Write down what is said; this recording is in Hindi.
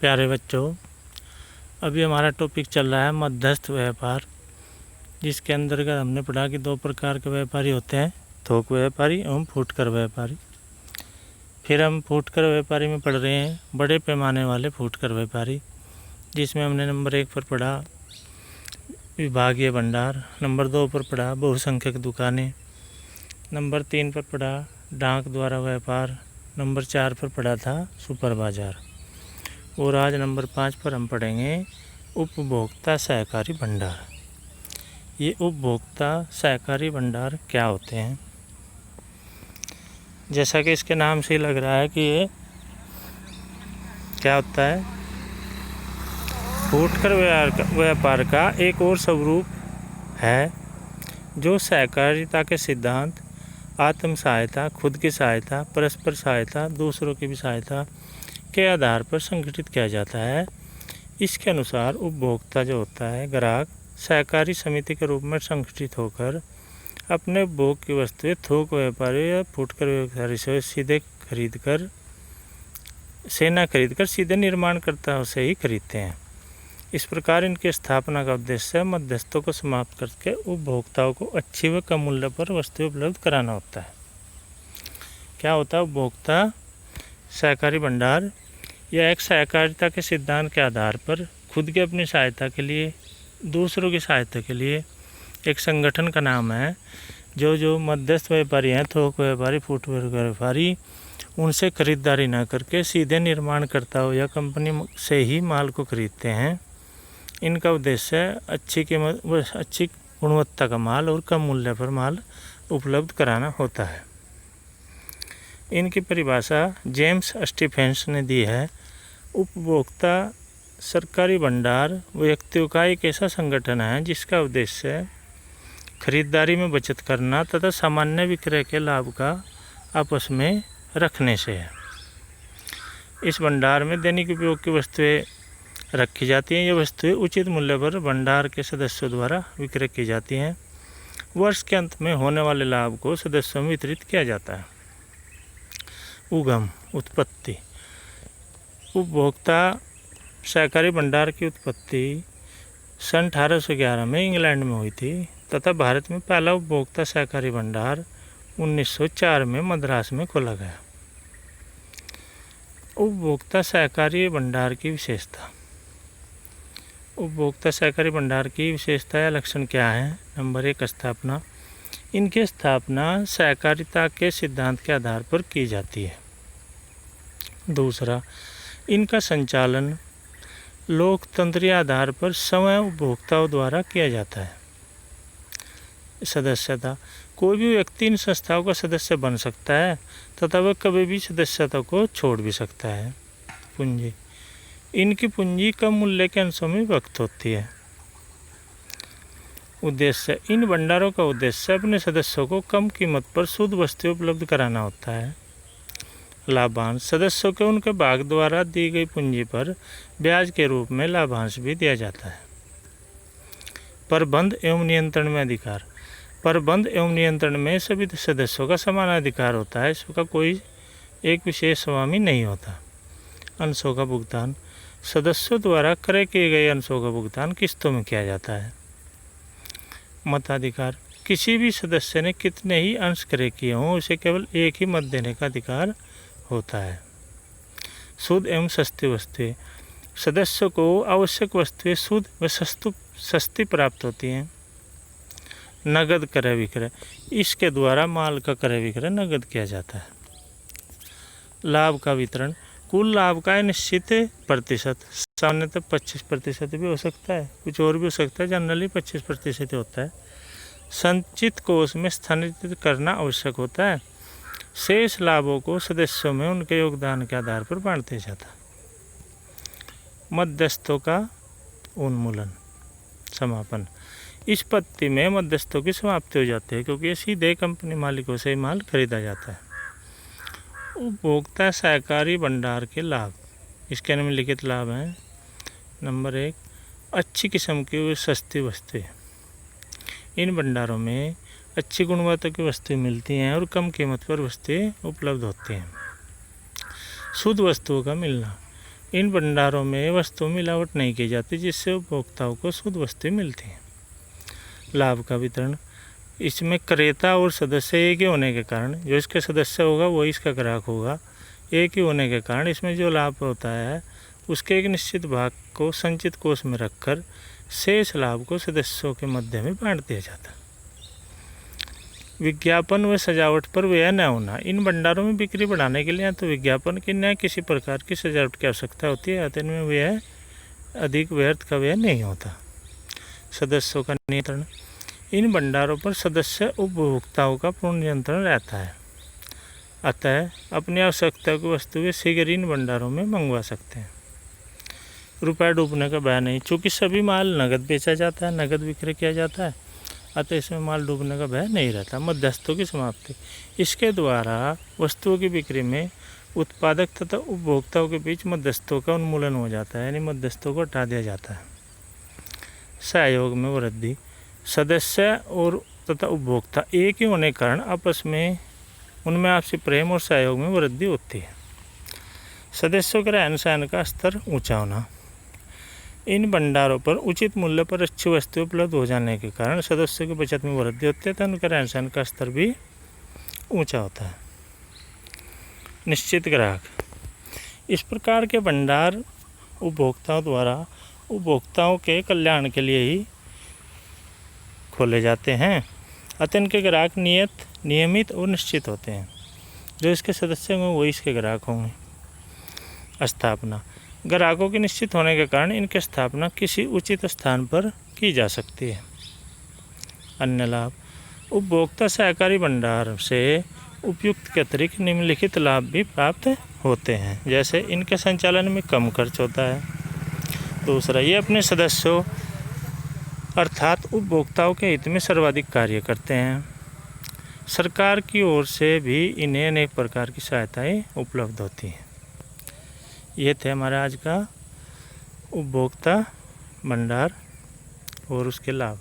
प्यारे बच्चों, अभी हमारा टॉपिक चल रहा है मध्यस्थ व्यापार, जिसके अंतर्गत हमने पढ़ा कि दो प्रकार के व्यापारी होते हैं, थोक व्यापारी एवं फुटकर व्यापारी। फिर हम फुटकर व्यापारी में पढ़ रहे हैं बड़े पैमाने वाले फुटकर व्यापारी, जिसमें हमने नंबर 1 पर पढ़ा विभागीय भंडार, नंबर 2 पर पढ़ा बहुसंख्यक दुकानें, नंबर 3 पर पढ़ा डाक द्वारा व्यापार, नंबर 4 पर पढ़ा था सुपर बाजार। और आज नंबर 5 पर हम पढ़ेंगे उपभोक्ता सहकारी भंडार। ये उपभोक्ता सहकारी भंडार क्या होते हैं? जैसा कि इसके नाम से ही लग रहा है कि ये क्या होता है, फुटकर व्यापार का एक और स्वरूप है जो सहकारिता के सिद्धांत, आत्म सहायता, खुद की सहायता, परस्पर सहायता, दूसरों की भी सहायता के आधार पर संगठित किया जाता है। इसके अनुसार उपभोक्ता जो होता है, ग्राहक, सहकारी समिति के रूप में संगठित होकर अपने उपभोग की वस्तुएं थोक व्यापारी या फुटकर व्यापारी से सीधे खरीदकर सीधे निर्माणकर्ताओं से ही खरीदते हैं। इस प्रकार इनकी स्थापना का उद्देश्य मध्यस्थों को समाप्त करके उपभोक्ताओं को अच्छी व कम मूल्य पर वस्तुएं उपलब्ध कराना होता है। क्या होता है उपभोक्ता सहकारी भंडार? यह एक सहकारिता के सिद्धांत के आधार पर खुद की अपनी सहायता के लिए, दूसरों की सहायता के लिए एक संगठन का नाम है। जो मध्यस्थ व्यापारी हैं, थोक व्यापारी, फुटकर व्यापारी, उनसे खरीदारी न करके सीधे निर्माणकर्ताओं या कंपनी से ही माल को खरीदते हैं। इनका उद्देश्य अच्छी गुणवत्ता का माल और कम मूल्य पर माल उपलब्ध कराना होता है। इनकी परिभाषा जेम्स स्टीफेंस ने दी है। उपभोक्ता सरकारी भंडार व्यक्तियों का एक ऐसा संगठन है जिसका उद्देश्य खरीदारी में बचत करना तथा सामान्य विक्रय के लाभ का आपस में रखने से है। इस भंडार में दैनिक उपयोग की वस्तुएं रखी जाती हैं। ये वस्तुएं उचित मूल्य पर भंडार के सदस्यों द्वारा विक्रय की जाती हैं। वर्ष के अंत में होने वाले लाभ को सदस्यों में वितरित किया जाता है। उगम, उत्पत्ति। उपभोक्ता सहकारी भंडार की उत्पत्ति सन 1811 में इंग्लैंड में हुई थी तथा भारत में पहला उपभोक्ता सहकारी भंडार 1904 में मद्रास में खोला गया। उपभोक्ता सहकारी भंडार की विशेषता। उपभोक्ता सहकारी भंडार की विशेषता या लक्षण क्या है? नंबर 1 स्थापना। इनकी स्थापना सहकारिता के सिद्धांत के आधार पर की जाती है। दूसरा, इनका संचालन लोकतंत्रीय आधार पर स्वयं उपभोक्ताओं द्वारा किया जाता है। सदस्यता। कोई भी व्यक्ति इन संस्थाओं का सदस्य बन सकता है तथा वह कभी भी सदस्यता को छोड़ भी सकता है। पूंजी। इनकी पूंजी कम मूल्य के अंशों में व्यक्त होती है। उद्देश्य। इन भंडारों का उद्देश्य अपने सदस्यों को कम कीमत पर शुद्ध वस्तुएं उपलब्ध कराना होता है। लाभांश। सदस्यों को उनके भाग द्वारा दी गई पूंजी पर ब्याज के रूप में लाभांश भी दिया जाता है। प्रबंध एवं नियंत्रण में अधिकार। प्रबंध एवं नियंत्रण में सभी सदस्यों का समान अधिकार होता है। इसका कोई एक विशेष स्वामी नहीं होता। अंशों का भुगतान। सदस्यों द्वारा क्रय किए गए अंशों का भुगतान किस्तों में किया जाता है। मताधिकार। किसी भी सदस्य ने कितने ही अंश क्रय किए हों, उसे केवल एक ही मत देने का अधिकार होता है। शुद्ध एवं सस्ती वस्तुएं। सदस्यों को आवश्यक वस्तुएं शुद्ध व सस्ती प्राप्त होती हैं। नगद क्रय विक्रय। इसके द्वारा माल का क्रय विक्रय नगद किया जाता है। लाभ का वितरण। कुल लाभ का निश्चित प्रतिशत, सामान्यतः 25% भी हो सकता है, कुछ और भी हो सकता है, जनरली 25% होता है। संचित कोष में स्थानांतरित करना आवश्यक होता है। शेष लाभों को सदस्यों में उनके योगदान के आधार पर बांटा जाता है। मध्यस्थों का उन्मूलन, समापन। इस पद्धति में मध्यस्थों की समाप्ति हो जाती है क्योंकि ये सीधे कंपनी मालिकों से माल खरीदा जाता है। उपभोक्ता सहकारी भंडार के लाभ। इसके निम्नलिखित लाभ हैं। नंबर 1, अच्छी किस्म की सस्ती वस्तुएं। इन भंडारों में अच्छी गुणवत्ता की वस्तुएं मिलती हैं और कम कीमत पर वस्तुएं उपलब्ध होती हैं। शुद्ध वस्तुओं का मिलना। इन भंडारों में वस्तु मिलावट नहीं की जाती, जिससे उपभोक्ताओं को शुद्ध वस्तुएं मिलती हैं। लाभ का वितरण, इसमें क्रेता और सदस्य एक ही होने के कारण, जो इसके सदस्य होगा वही इसका ग्राहक होगा, एक ही होने के कारण इसमें जो लाभ होता है उसके एक निश्चित भाग को संचित कोष में रखकर शेष लाभ को सदस्यों के मध्य में बांट दिया जाता है। विज्ञापन व सजावट पर व्यय न होना, इन भंडारों में बिक्री बढ़ाने के लिए तो विज्ञापन की न किसी प्रकार की सजावट की आवश्यकता होती है, अतः इनमें व्यय अधिक व्यर्थ का व्यय नहीं होता। सदस्यों का नियंत्रण, इन भंडारों पर सदस्य उपभोक्ताओं का पूर्ण नियंत्रण रहता है, अतः अपनी आवश्यकता की वस्तुएं शीघ्र इन भंडारों में मंगवा सकते हैं। रुपया डूबने का भय नहीं, चूँकि सभी माल नगद बेचा जाता है, नगद विक्रय किया जाता है, अतः इसमें माल डूबने का भय नहीं रहता। मध्यस्थों की समाप्ति, इसके द्वारा वस्तुओं की बिक्री में उत्पादक तथा उपभोक्ताओं के बीच मध्यस्थों का उन्मूलन हो जाता है, यानी मध्यस्थों को हटा दिया जाता है। सहयोग में वृद्धि, सदस्य और तथा उपभोक्ता एक ही होने के कारण आपस में उनमें आपसी प्रेम और सहयोग में वृद्धि होती है। सदस्यों के रहन सहन का स्तर ऊंचा होना, इन भंडारों पर उचित मूल्य पर अच्छी वस्तुएं उपलब्ध हो जाने के कारण सदस्यों की बचत में वृद्धि होती है, तो उनका रहन सहन का स्तर भी ऊंचा होता है। निश्चित ग्राहक, इस प्रकार के भंडार उपभोक्ताओं द्वारा उपभोक्ताओं के कल्याण के लिए ही खोले जाते हैं, अतः इनके ग्राहक नियमित और निश्चित होते हैं। जो इसके सदस्य होंगे वही इसके ग्राहक होंगे। स्थापना, ग्राहकों के निश्चित होने के कारण इनकी स्थापना किसी उचित स्थान पर की जा सकती है। अन्य लाभ, उपभोक्ता सहकारी भंडार से उपयुक्त के अतिरिक्त निम्नलिखित लाभ भी प्राप्त होते हैं, जैसे इनके संचालन में कम खर्च होता है। दूसरा, ये अपने सदस्यों अर्थात उपभोक्ताओं के हित में सर्वाधिक कार्य करते हैं। सरकार की ओर से भी इन्हें अनेक प्रकार की सहायताएं उपलब्ध होती हैं। ये थे हमारा आज का उपभोक्ता भंडार और उसके लाभ।